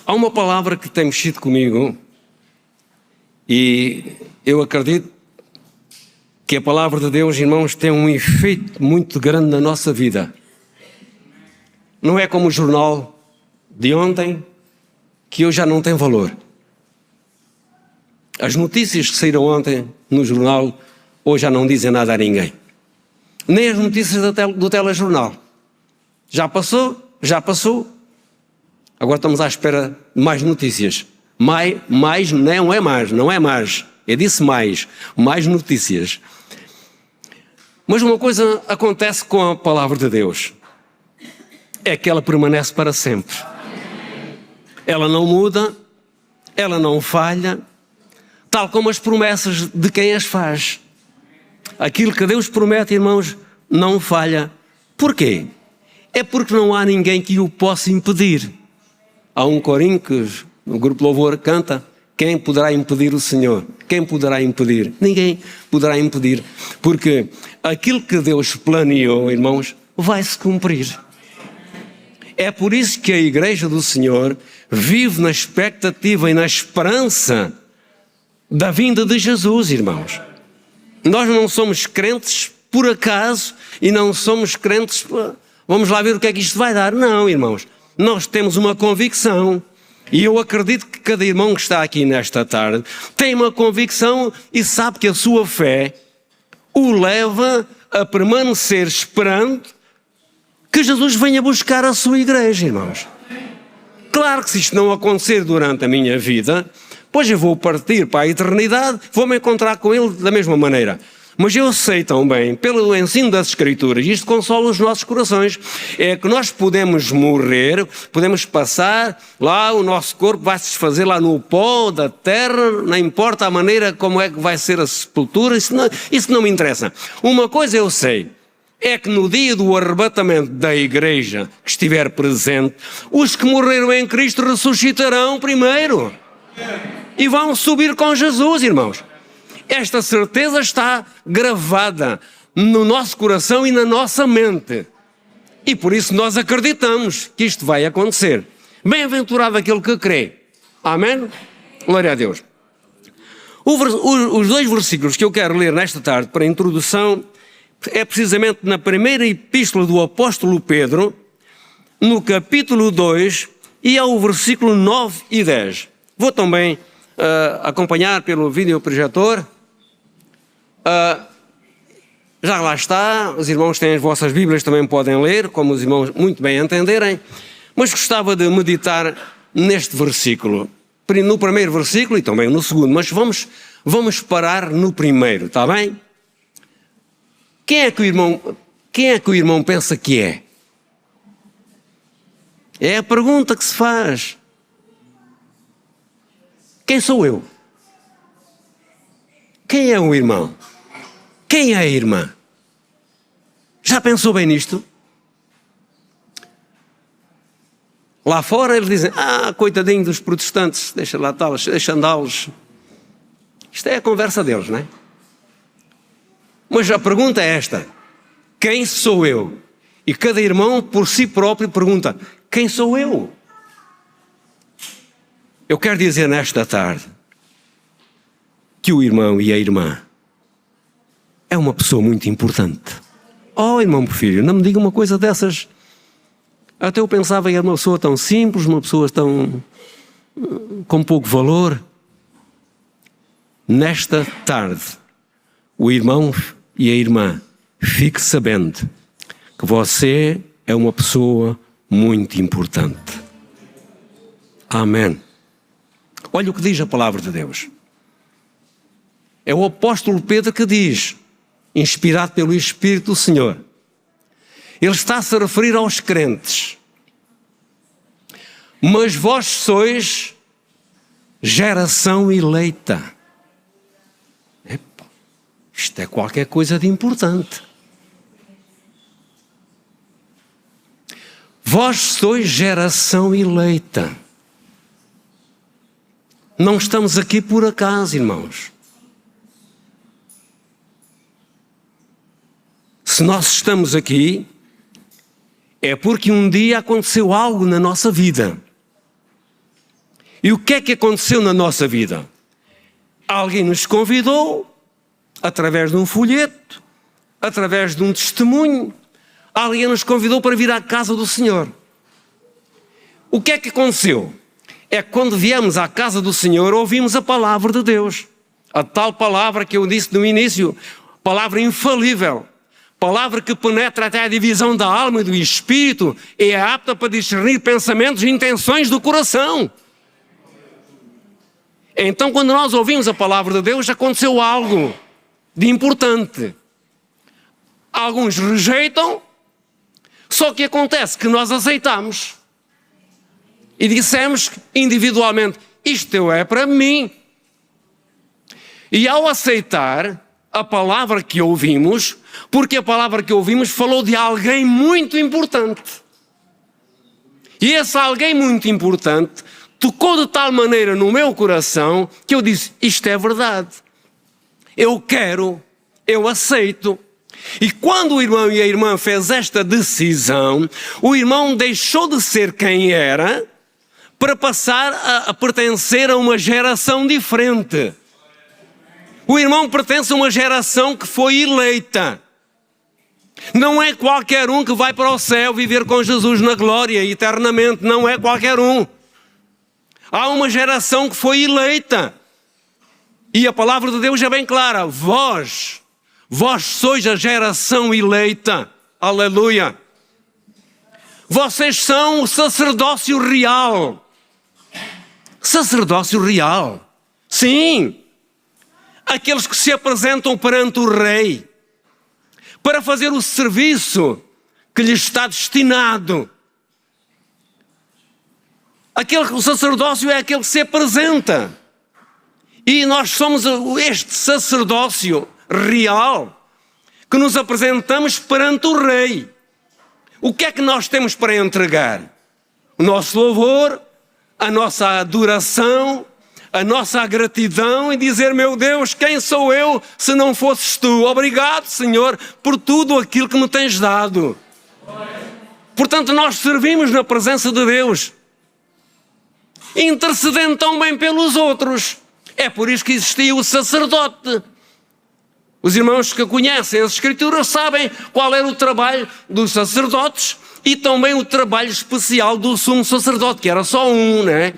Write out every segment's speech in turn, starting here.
Há uma palavra que tem mexido comigo e eu acredito que a palavra de Deus, irmãos, tem um efeito muito grande na nossa vida. Não é como o jornal de ontem, que hoje já não tem valor. As notícias que saíram ontem no jornal, hoje já não dizem nada a ninguém. Nem as notícias do telejornal. Já passou. Agora estamos à espera de mais notícias. Mais não é mais. Eu disse mais notícias. Mas uma coisa acontece com a palavra de Deus. É que ela permanece para sempre. Ela não muda, ela não falha, tal como as promessas de quem as faz. Aquilo que Deus promete, irmãos, não falha. Porquê? É porque não há ninguém que o possa impedir. Há um corinho que o grupo Louvor canta: quem poderá impedir o Senhor? Quem poderá impedir? Ninguém poderá impedir, porque aquilo que Deus planeou, irmãos, vai se cumprir. É por isso que a Igreja do Senhor vive na expectativa e na esperança da vinda de Jesus, irmãos. Nós não somos crentes por acaso e não somos crentes, vamos lá ver o que é que isto vai dar. Não, irmãos, nós temos uma convicção. E eu acredito que cada irmão que está aqui nesta tarde tem uma convicção e sabe que a sua fé o leva a permanecer esperando que Jesus venha buscar a sua igreja, irmãos. Claro que se isto não acontecer durante a minha vida, pois eu vou partir para a eternidade, vou-me encontrar com Ele da mesma maneira. Mas eu sei tão bem, pelo ensino das Escrituras, e isto consola os nossos corações, é que nós podemos morrer, podemos passar lá, o nosso corpo vai se desfazer lá no pó da terra, não importa a maneira como é que vai ser a sepultura, isso não me interessa. Uma coisa eu sei, é que no dia do arrebatamento da igreja que estiver presente, os que morreram em Cristo ressuscitarão primeiro e vão subir com Jesus, irmãos. Esta certeza está gravada no nosso coração e na nossa mente. E por isso nós acreditamos que isto vai acontecer. Bem-aventurado aquele que crê. Amém? Glória a Deus. Os dois versículos que eu quero ler nesta tarde para a introdução é precisamente na primeira epístola do apóstolo Pedro, no capítulo 2, e ao versículo 9 e 10. Vou também acompanhar pelo videoprojetor. Já lá está, os irmãos têm as vossas Bíblias, também podem ler, como os irmãos muito bem entenderem, mas gostava de meditar neste versículo, no primeiro versículo e também no segundo, mas vamos parar no primeiro, está bem? Quem é que o irmão pensa que é? É a pergunta que se faz. Quem sou eu? Quem é o irmão? Quem é a irmã? Já pensou bem nisto? Lá fora eles dizem: coitadinho dos protestantes, deixa lá tal, deixa andá-los. Isto é a conversa deles, não é? Mas a pergunta é esta: quem sou eu? E cada irmão por si próprio pergunta: quem sou eu? Eu quero dizer nesta tarde que o irmão e a irmã é uma pessoa muito importante. Oh, irmão Porfírio, não me diga uma coisa dessas. Até eu pensava que era uma pessoa tão simples, uma pessoa tão com pouco valor. Nesta tarde, o irmão e a irmã, fique sabendo que você é uma pessoa muito importante. Amém. Olha o que diz a palavra de Deus. É o apóstolo Pedro que diz, inspirado pelo Espírito do Senhor. Ele está-se a referir aos crentes. Mas vós sois geração eleita. Epa, isto é qualquer coisa de importante. Vós sois geração eleita. Não estamos aqui por acaso, irmãos. Se nós estamos aqui, é porque um dia aconteceu algo na nossa vida. E o que é que aconteceu na nossa vida? Alguém nos convidou, através de um folheto, através de um testemunho, alguém nos convidou para vir à casa do Senhor. O que é que aconteceu? É que quando viemos à casa do Senhor, ouvimos a palavra de Deus. A tal palavra que eu disse no início, palavra infalível, palavra que penetra até a divisão da alma e do espírito e é apta para discernir pensamentos e intenções do coração. Então, quando nós ouvimos a palavra de Deus, aconteceu algo de importante. Alguns rejeitam, só que acontece que nós aceitamos. E dissemos individualmente, isto é para mim. E ao aceitar a palavra que ouvimos, porque a palavra que ouvimos falou de alguém muito importante. E esse alguém muito importante tocou de tal maneira no meu coração que eu disse, isto é verdade. Eu quero, eu aceito. E quando o irmão e a irmã fez esta decisão, o irmão deixou de ser quem era para passar a pertencer a uma geração diferente. O irmão pertence a uma geração que foi eleita. Não é qualquer um que vai para o céu viver com Jesus na glória eternamente, não é qualquer um. Há uma geração que foi eleita. E a palavra de Deus é bem clara. Vós sois a geração eleita. Aleluia. Vocês são o sacerdócio real. Sacerdócio real. Sim. Aqueles que se apresentam perante o rei para fazer o serviço que lhes está destinado. O sacerdócio é aquele que se apresenta. E nós somos este sacerdócio real que nos apresentamos perante o rei. O que é que nós temos para entregar? O nosso louvor, a nossa adoração, a nossa gratidão e dizer, meu Deus, quem sou eu se não fosses tu? Obrigado, Senhor, por tudo aquilo que me tens dado. Portanto, nós servimos na presença de Deus, intercedendo tão bem pelos outros. É por isso que existia o sacerdote. Os irmãos que conhecem as Escrituras sabem qual era o trabalho dos sacerdotes e também o trabalho especial do sumo sacerdote, que era só um, né?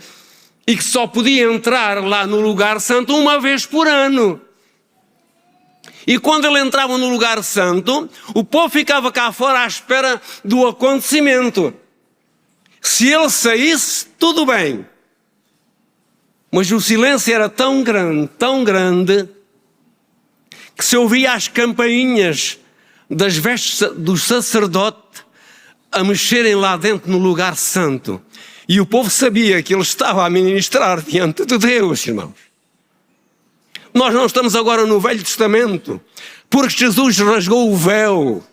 E que só podia entrar lá no lugar santo uma vez por ano. E quando ele entrava no lugar santo, o povo ficava cá fora à espera do acontecimento. Se ele saísse, tudo bem. Mas o silêncio era tão grande, que se ouvia as campainhas das vestes do sacerdote a mexerem lá dentro no lugar santo. E o povo sabia que ele estava a ministrar diante de Deus, irmãos. Nós não estamos agora no Velho Testamento, porque Jesus rasgou o véu.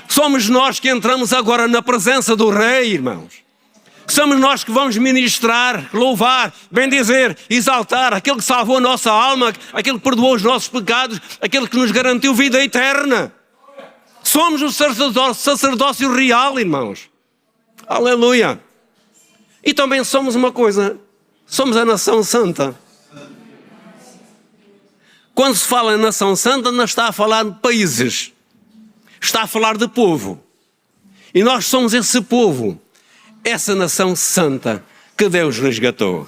Somos nós que entramos agora na presença do Rei, irmãos. Somos nós que vamos ministrar, louvar, bendizer, exaltar aquele que salvou a nossa alma, aquele que perdoou os nossos pecados, aquele que nos garantiu vida eterna. Somos o sacerdócio real, irmãos. Aleluia. E também somos uma coisa, somos a nação santa. Quando se fala em nação santa, não está a falar de países, está a falar de povo. E nós somos esse povo, essa nação santa que Deus resgatou.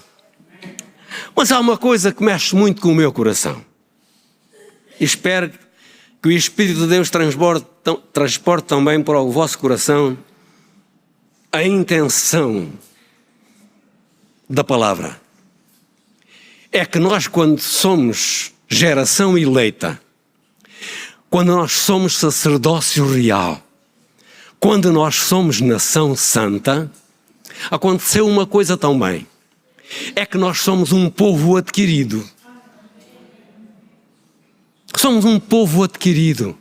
Mas há uma coisa que mexe muito com o meu coração. E espero que o Espírito de Deus transporte também para o vosso coração a intenção da palavra. É que nós, quando somos geração eleita, quando nós somos sacerdócio real, quando nós somos nação santa, aconteceu uma coisa também. É que nós somos um povo adquirido. Somos um povo adquirido.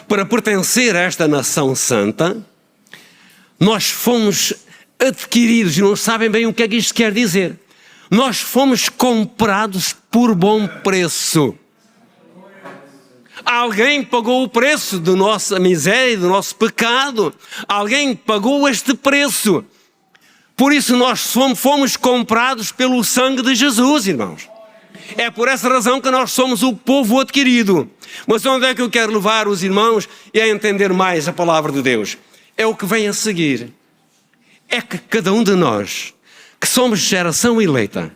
Para pertencer a esta nação santa, nós fomos adquiridos, e não sabem bem o que é que isto quer dizer. Nós fomos comprados por bom preço. Alguém pagou o preço da nossa miséria, do nosso pecado. Alguém pagou este preço Por isso nós fomos comprados pelo sangue de Jesus, irmãos. É por essa razão que nós somos o povo adquirido. Mas onde é que eu quero levar os irmãos é a entender mais a palavra de Deus? É o que vem a seguir. É que cada um de nós, que somos geração eleita,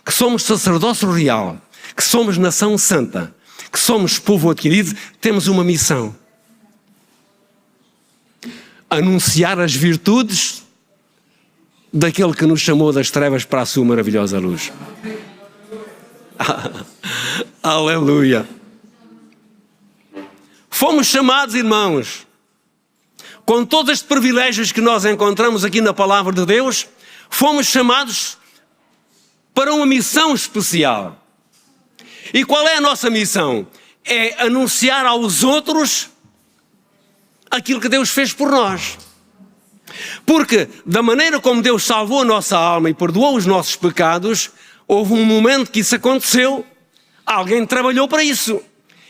que somos sacerdócio real, que somos nação santa, que somos povo adquirido, temos uma missão. Anunciar as virtudes daquele que nos chamou das trevas para a sua maravilhosa luz. Aleluia. Fomos chamados, irmãos, com todos estes privilégios que nós encontramos aqui na palavra de Deus, fomos chamados para uma missão especial. E qual é a nossa missão? É anunciar aos outros aquilo que Deus fez por nós. Porque da maneira como Deus salvou a nossa alma e perdoou os nossos pecados, houve um momento que isso aconteceu, alguém trabalhou para isso.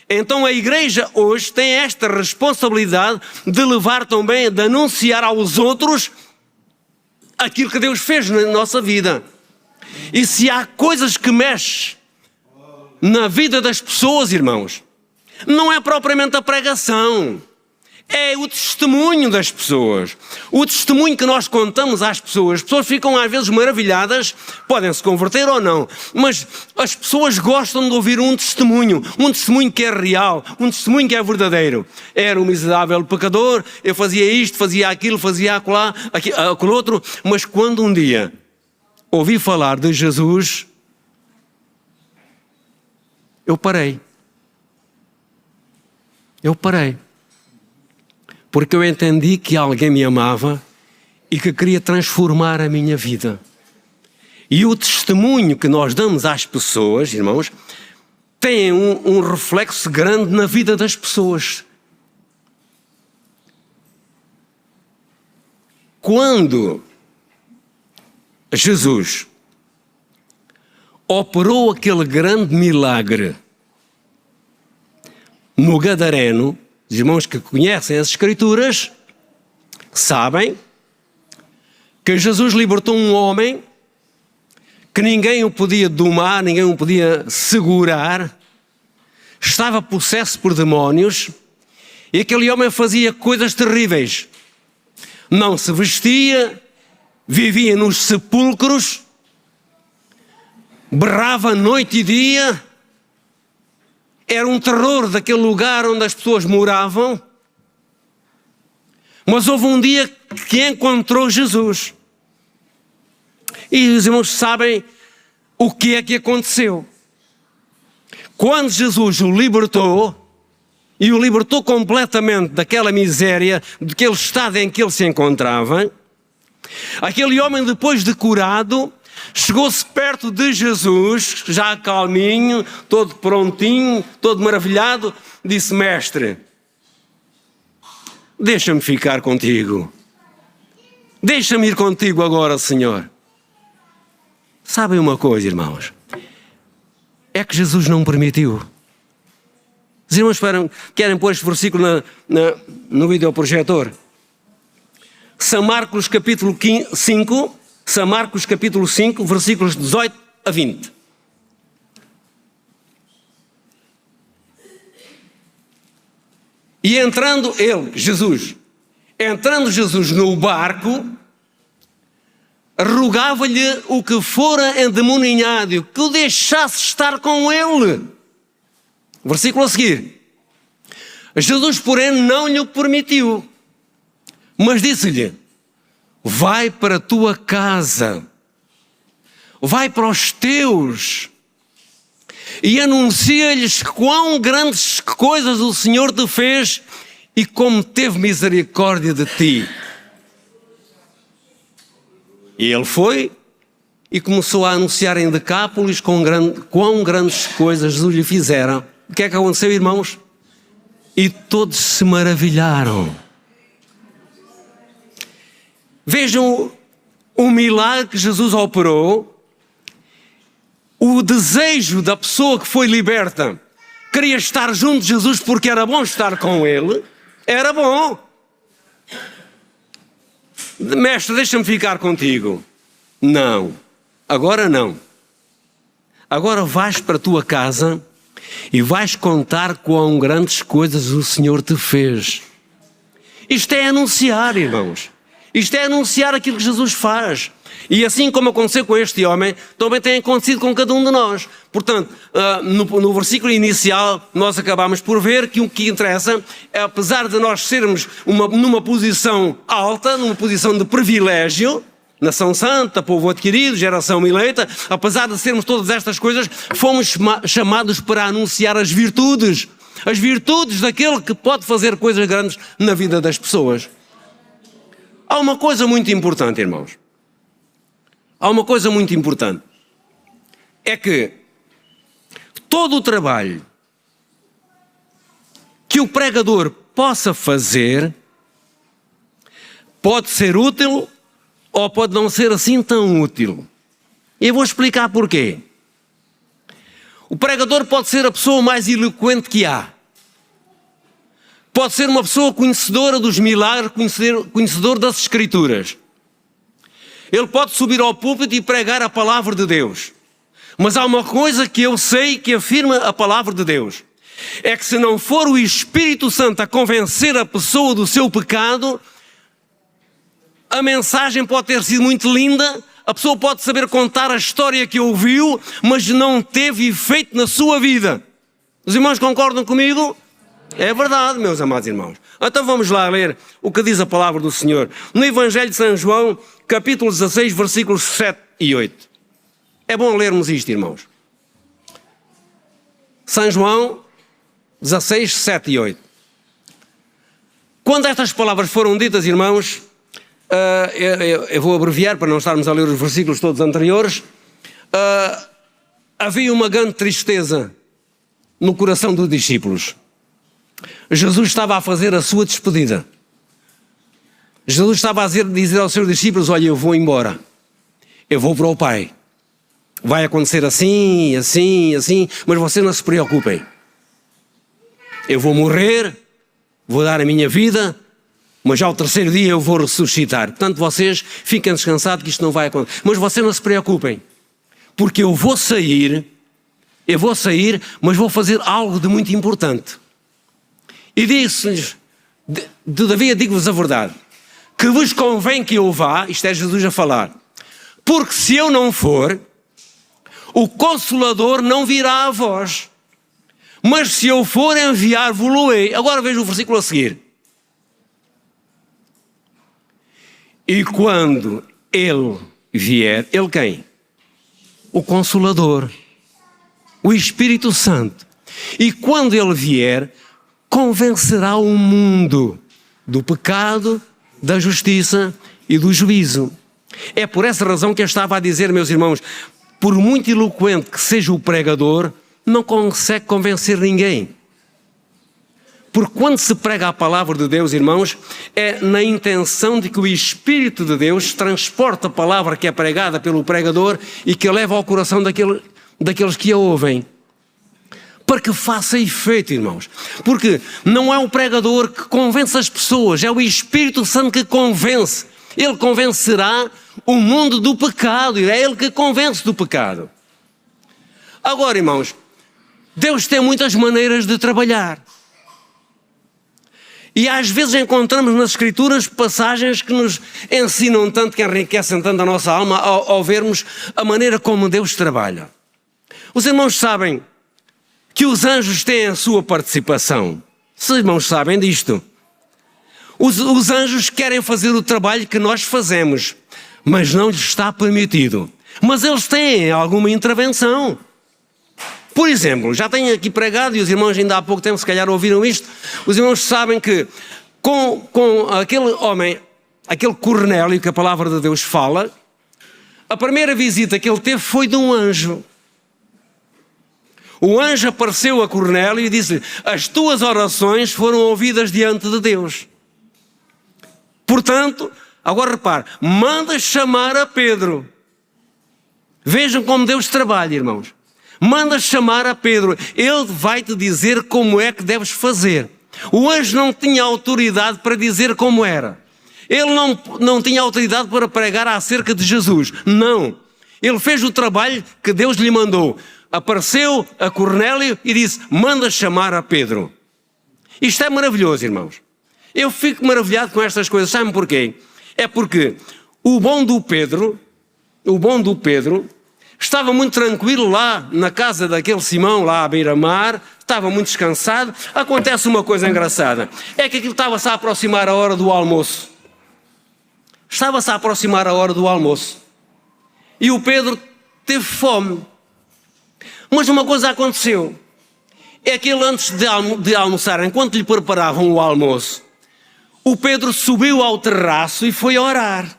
Então a igreja hoje tem esta responsabilidade de levar também, de anunciar aos outros aquilo que Deus fez na nossa vida. E se há coisas que mexem na vida das pessoas, irmãos, não é propriamente a pregação, é o testemunho das pessoas. O testemunho que nós contamos às pessoas. As pessoas ficam às vezes maravilhadas, podem se converter ou não, mas as pessoas gostam de ouvir um testemunho que é real, um testemunho que é verdadeiro. Era um miserável pecador, eu fazia isto, fazia aquilo, fazia aquilo outro, mas quando um dia ouvi falar de Jesus, eu parei. Porque eu entendi que alguém me amava e que queria transformar a minha vida. E o testemunho que nós damos às pessoas, irmãos, tem um reflexo grande na vida das pessoas. Quando Jesus operou aquele grande milagre no Gadareno, os irmãos que conhecem as Escrituras sabem que Jesus libertou um homem que ninguém o podia domar, ninguém o podia segurar, estava possesso por demónios, e aquele homem fazia coisas terríveis. Não se vestia, vivia nos sepulcros, berrava noite e dia. Era um terror daquele lugar onde as pessoas moravam. Mas houve um dia que encontrou Jesus. E os irmãos sabem o que é que aconteceu. Quando Jesus o libertou, e o libertou completamente daquela miséria, daquele estado em que ele se encontrava, aquele homem, depois de curado, chegou-se perto de Jesus, já calminho, todo prontinho, todo maravilhado, disse: Mestre, deixa-me ficar contigo. Deixa-me ir contigo agora, Senhor. Sabem uma coisa, irmãos? É que Jesus não permitiu. Os irmãos querem pôr este versículo no videoprojetor. São Marcos capítulo 5, São Marcos capítulo 5, versículos 18 a 20. E entrando Jesus no barco, rogava-lhe o que fora endemoninhado que o deixasse estar com ele. Versículo a seguir. Jesus, porém, não lhe permitiu, mas disse-lhe: vai para a tua casa, vai para os teus e anuncia-lhes quão grandes coisas o Senhor te fez e como teve misericórdia de ti. E ele foi e começou a anunciar em Decápolis quão grandes coisas Jesus lhe fizeram. O que é que aconteceu, irmãos? E todos se maravilharam. Vejam o milagre que Jesus operou, o desejo da pessoa que foi liberta. Queria estar junto de Jesus porque era bom estar com ele. Era bom. Mestre, deixa-me ficar contigo. Não, agora não. Agora vais para a tua casa e vais contar quão grandes coisas o Senhor te fez. Isto é anunciar, irmãos. Isto é anunciar aquilo que Jesus faz. E assim como aconteceu com este homem, também tem acontecido com cada um de nós. Portanto, no versículo inicial, nós acabamos por ver que o que interessa é, apesar de nós sermos numa posição alta, numa posição de privilégio, nação santa, povo adquirido, geração eleita, apesar de sermos todas estas coisas, fomos chamados para anunciar as virtudes daquele que pode fazer coisas grandes na vida das pessoas. Há uma coisa muito importante, irmãos. Há uma coisa muito importante. É que todo o trabalho que o pregador possa fazer pode ser útil ou pode não ser assim tão útil. E eu vou explicar porquê. O pregador pode ser a pessoa mais eloquente que há. Pode ser uma pessoa conhecedora dos milagres, conhecedor das Escrituras. Ele pode subir ao púlpito e pregar a palavra de Deus. Mas há uma coisa que eu sei que afirma a palavra de Deus. É que se não for o Espírito Santo a convencer a pessoa do seu pecado, a mensagem pode ter sido muito linda, a pessoa pode saber contar a história que ouviu, mas não teve efeito na sua vida. Os irmãos concordam comigo? É verdade, meus amados irmãos. Então vamos lá ler o que diz a palavra do Senhor. No Evangelho de São João, capítulo 16, versículos 7 e 8. É bom lermos isto, irmãos. São João 16, 7 e 8. Quando estas palavras foram ditas, irmãos, eu vou abreviar para não estarmos a ler os versículos todos anteriores, havia uma grande tristeza no coração dos discípulos. Jesus estava a fazer a sua despedida. Jesus estava a dizer aos seus discípulos: olha, eu vou embora, eu vou para o Pai, vai acontecer assim, assim, assim, mas vocês não se preocupem, eu vou morrer, vou dar a minha vida, mas já ao terceiro dia eu vou ressuscitar. Portanto, vocês fiquem descansados que isto não vai acontecer, mas vocês não se preocupem, porque eu vou sair, mas vou fazer algo de muito importante. E disse-lhes: todavia digo-vos a verdade, que vos convém que eu vá, isto é Jesus a falar, porque se eu não for, o Consolador não virá a vós, mas se eu for, enviar-vos-lo-ei. Agora veja o versículo a seguir. E quando ele vier, ele quem? O Consolador, o Espírito Santo. E quando ele vier, convencerá o mundo do pecado, da justiça e do juízo. É por essa razão que eu estava a dizer, meus irmãos, por muito eloquente que seja o pregador, não consegue convencer ninguém. Porque quando se prega a palavra de Deus, irmãos, é na intenção de que o Espírito de Deus transporte a palavra que é pregada pelo pregador e que a leva ao coração daqueles que a ouvem. Para que faça efeito, irmãos. Porque não é o pregador que convence as pessoas, é o Espírito Santo que convence. Ele convencerá o mundo do pecado, é Ele que convence do pecado. Agora, irmãos, Deus tem muitas maneiras de trabalhar. E às vezes encontramos nas Escrituras passagens que nos ensinam tanto, que enriquecem tanto a nossa alma ao vermos a maneira como Deus trabalha. Os irmãos sabem que os anjos têm a sua participação. Os irmãos sabem disto. Os anjos querem fazer o trabalho que nós fazemos, mas não lhes está permitido. Mas eles têm alguma intervenção. Por exemplo, já tenho aqui pregado, e os irmãos ainda há pouco tempo se calhar ouviram isto, os irmãos sabem que com aquele homem, aquele Cornélio que a palavra de Deus fala, a primeira visita que ele teve foi de um anjo. O anjo apareceu a Cornélio e disse-lhe: as tuas orações foram ouvidas diante de Deus. Portanto, agora repare, manda chamar a Pedro. Vejam como Deus trabalha, irmãos. Manda chamar a Pedro. Ele vai te dizer como é que deves fazer. O anjo não tinha autoridade para dizer como era. Ele não tinha autoridade para pregar acerca de Jesus. Não. Ele fez o trabalho que Deus lhe mandou. Apareceu a Cornélio e disse: manda chamar a Pedro. Isto é maravilhoso, irmãos. Eu fico maravilhado com estas coisas. Sabem porquê? É porque o bom do Pedro estava muito tranquilo lá na casa daquele Simão, lá à beira-mar, estava muito descansado. Acontece uma coisa engraçada, é que aquilo estava-se a aproximar a hora do almoço. Estava-se a aproximar a hora do almoço. E o Pedro teve fome. Mas uma coisa aconteceu, é que ele antes de almoçar, enquanto lhe preparavam o almoço, o Pedro subiu ao terraço e foi orar.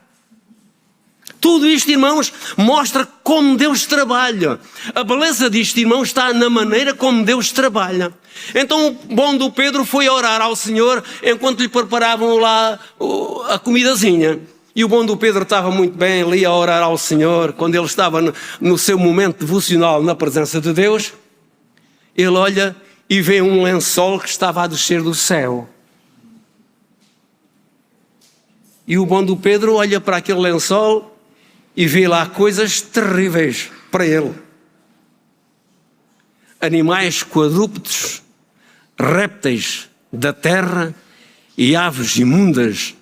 Tudo isto, irmãos, mostra como Deus trabalha. A beleza disto, irmãos, está na maneira como Deus trabalha. Então o bom do Pedro foi orar ao Senhor enquanto lhe preparavam lá a comidazinha. E o bom do Pedro estava muito bem ali a orar ao Senhor. Quando ele estava no seu momento devocional na presença de Deus, ele olha e vê um lençol que estava a descer do céu. E o bom do Pedro olha para aquele lençol e vê lá coisas terríveis para ele. Animais quadrúpedes, répteis da terra e aves imundas.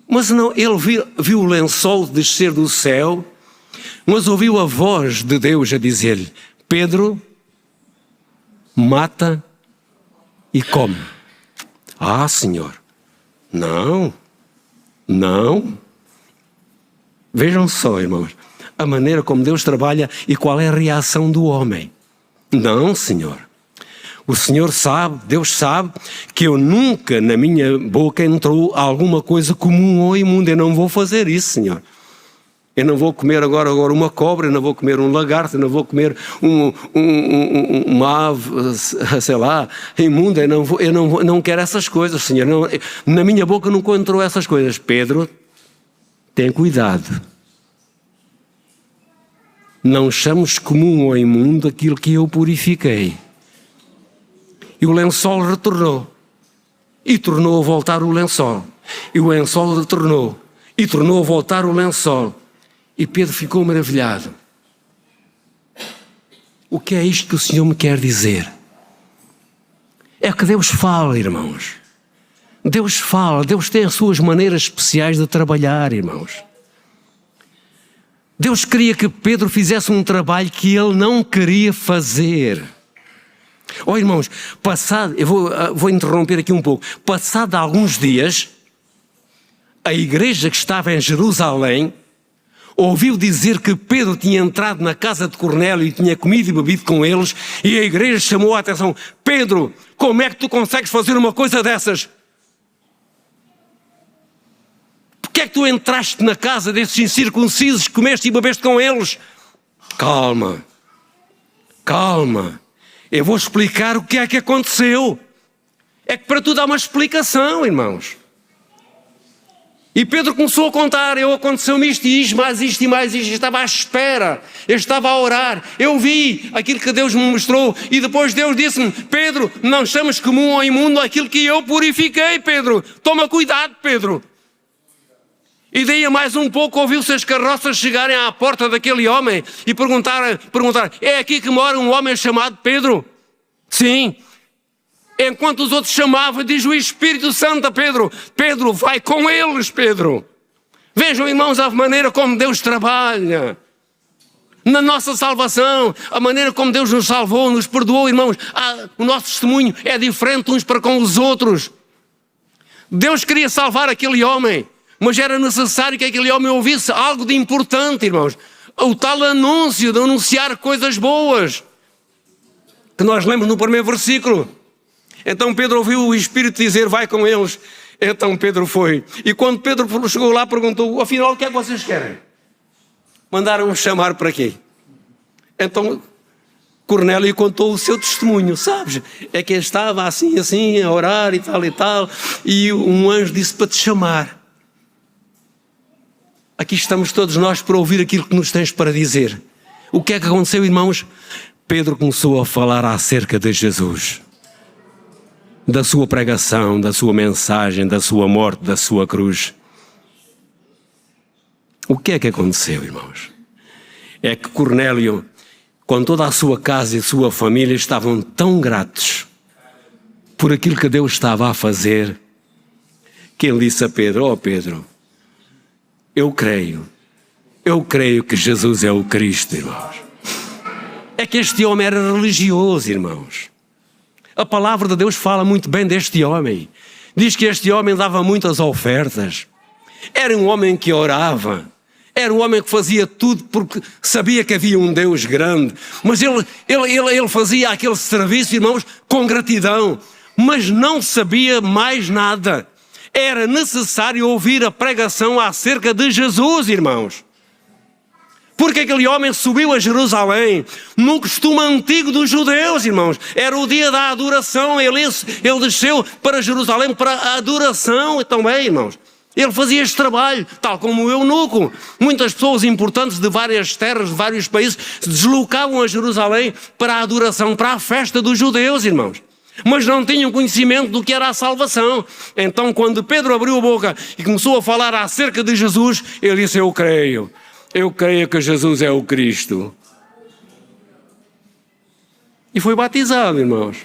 Mas não, ele viu o lençol descer do céu, mas ouviu a voz de Deus a dizer-lhe: Pedro, mata e come. Ah, Senhor, não. Vejam só, irmãos, a maneira como Deus trabalha e qual é a reação do homem. Não, Senhor. O Senhor sabe, Deus sabe, que eu nunca na minha boca entrou alguma coisa comum ou imunda. Eu não vou fazer isso, Senhor. Eu não vou comer agora uma cobra, eu não vou comer um lagarto, eu não vou comer uma ave, sei lá, imunda. Eu não quero essas coisas, Senhor. Não, na minha boca nunca entrou essas coisas. Pedro, tem cuidado. Não chames comum ou imundo aquilo que eu purifiquei. E o lençol retornou. E tornou a voltar o lençol. E o lençol retornou. E tornou a voltar o lençol. E Pedro ficou maravilhado. O que é isto que o Senhor me quer dizer? É que Deus fala, irmãos. Deus fala, Deus tem as suas maneiras especiais de trabalhar, irmãos. Deus queria que Pedro fizesse um trabalho que ele não queria fazer. Oh, irmãos, eu vou interromper aqui um pouco. Passado alguns dias, a igreja que estava em Jerusalém ouviu dizer que Pedro tinha entrado na casa de Cornélio e tinha comido e bebido com eles, e a igreja chamou a atenção: Pedro, como é que tu consegues fazer uma coisa dessas? Porquê é que tu entraste na casa desses incircuncisos, comeste e bebeste com eles? Calma. Eu vou explicar o que é que aconteceu. É que para tudo há uma explicação, irmãos. E Pedro começou a contar: aconteceu-me isto e isto, mais isto e mais isto. Eu estava à espera, eu estava a orar, eu vi aquilo que Deus me mostrou. E depois Deus disse-me: Pedro, não chames comum ou imundo aquilo que eu purifiquei, Pedro. Toma cuidado, Pedro. E daí a mais um pouco ouviu-se as carroças chegarem à porta daquele homem e perguntar: é aqui que mora um homem chamado Pedro? Sim. Enquanto os outros chamavam, diz o Espírito Santo a Pedro: Pedro, vai com eles, Pedro. Vejam, irmãos, a maneira como Deus trabalha. Na nossa salvação, a maneira como Deus nos salvou, nos perdoou, irmãos. O nosso testemunho é diferente uns para com os outros. Deus queria salvar aquele homem, mas era necessário que aquele homem ouvisse algo de importante, irmãos. O tal anúncio de anunciar coisas boas, que nós lemos no primeiro versículo. Então Pedro ouviu o Espírito dizer: vai com eles. Então Pedro foi. E quando Pedro chegou lá, perguntou: afinal, o que é que vocês querem? Mandaram-me chamar para quê? Então Cornélio contou o seu testemunho, sabes? É que ele estava assim, a orar e tal. E um anjo disse para te chamar. Aqui estamos todos nós para ouvir aquilo que nos tens para dizer. O que é que aconteceu, irmãos? Pedro começou a falar acerca de Jesus. da sua pregação, da sua mensagem, da sua morte, da sua cruz. O que é que aconteceu, irmãos? É que Cornélio, com toda a sua casa e sua família, estavam tão gratos por aquilo que Deus estava a fazer, que ele disse a Pedro: ó Pedro, eu creio que Jesus é o Cristo, irmãos. É que este homem era religioso, irmãos. A palavra de Deus fala muito bem deste homem. Diz que este homem dava muitas ofertas. Era um homem que orava. Era um homem que fazia tudo porque sabia que havia um Deus grande. Mas ele fazia aquele serviço, irmãos, com gratidão. Mas não sabia mais nada. Era necessário ouvir a pregação acerca de Jesus, irmãos. Porque aquele homem subiu a Jerusalém, no costume antigo dos judeus, irmãos. Era o dia da adoração, ele desceu para Jerusalém para a adoração também, irmãos. Ele fazia este trabalho, tal como o eunuco. Muitas pessoas importantes de várias terras, de vários países, se deslocavam a Jerusalém para a adoração, para a festa dos judeus, irmãos. Mas não tinham conhecimento do que era a salvação. Então, quando Pedro abriu a boca e começou a falar acerca de Jesus, ele disse: eu creio que Jesus é o Cristo. E foi batizado, irmãos.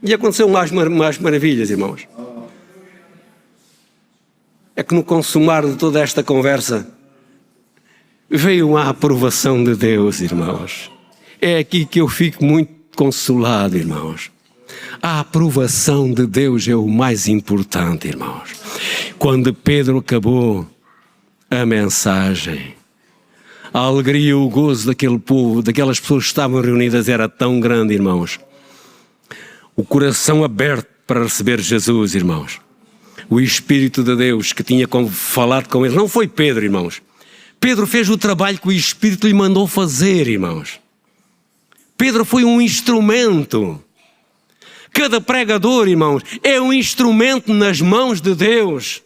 E aconteceu mais maravilhas, irmãos. É que no consumar de toda esta conversa veio a aprovação de Deus, irmãos. É aqui que eu fico muito consolado, irmãos. A aprovação de Deus é o mais importante, irmãos. Quando Pedro acabou a mensagem, a alegria e o gozo daquele povo, daquelas pessoas que estavam reunidas era tão grande, irmãos. O coração aberto para receber Jesus, irmãos. O Espírito de Deus que tinha falado com eles. Não foi Pedro, irmãos. Pedro fez o trabalho que o Espírito lhe mandou fazer, irmãos. Pedro foi um instrumento. Cada pregador, irmãos, é um instrumento nas mãos de Deus.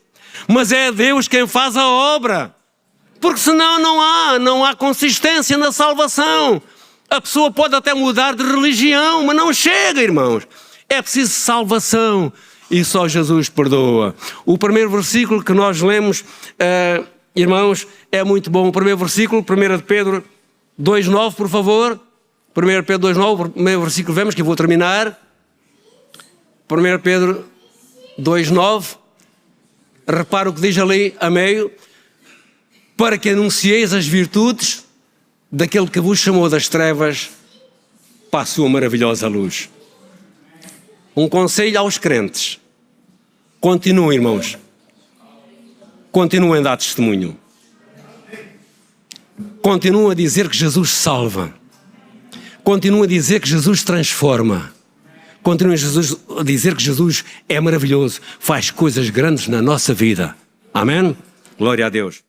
Mas é Deus quem faz a obra. Porque senão não há consistência na salvação. A pessoa pode até mudar de religião, mas não chega, irmãos. É preciso salvação. E só Jesus perdoa. O primeiro versículo que nós lemos, irmãos, é muito bom. O primeiro versículo, 1 de Pedro 2,9, por favor. 1 Pedro 2,9, o primeiro versículo, vemos que eu vou terminar. 1 Pedro 2,9. Repara o que diz ali a meio. Para que anuncieis as virtudes daquele que vos chamou das trevas para a sua maravilhosa luz. Um conselho aos crentes: continuem, irmãos, continuem a dar testemunho, continuem a dizer que Jesus salva, continuem a dizer que Jesus transforma, continuem a dizer que Jesus é maravilhoso, faz coisas grandes na nossa vida. Amém? Glória a Deus.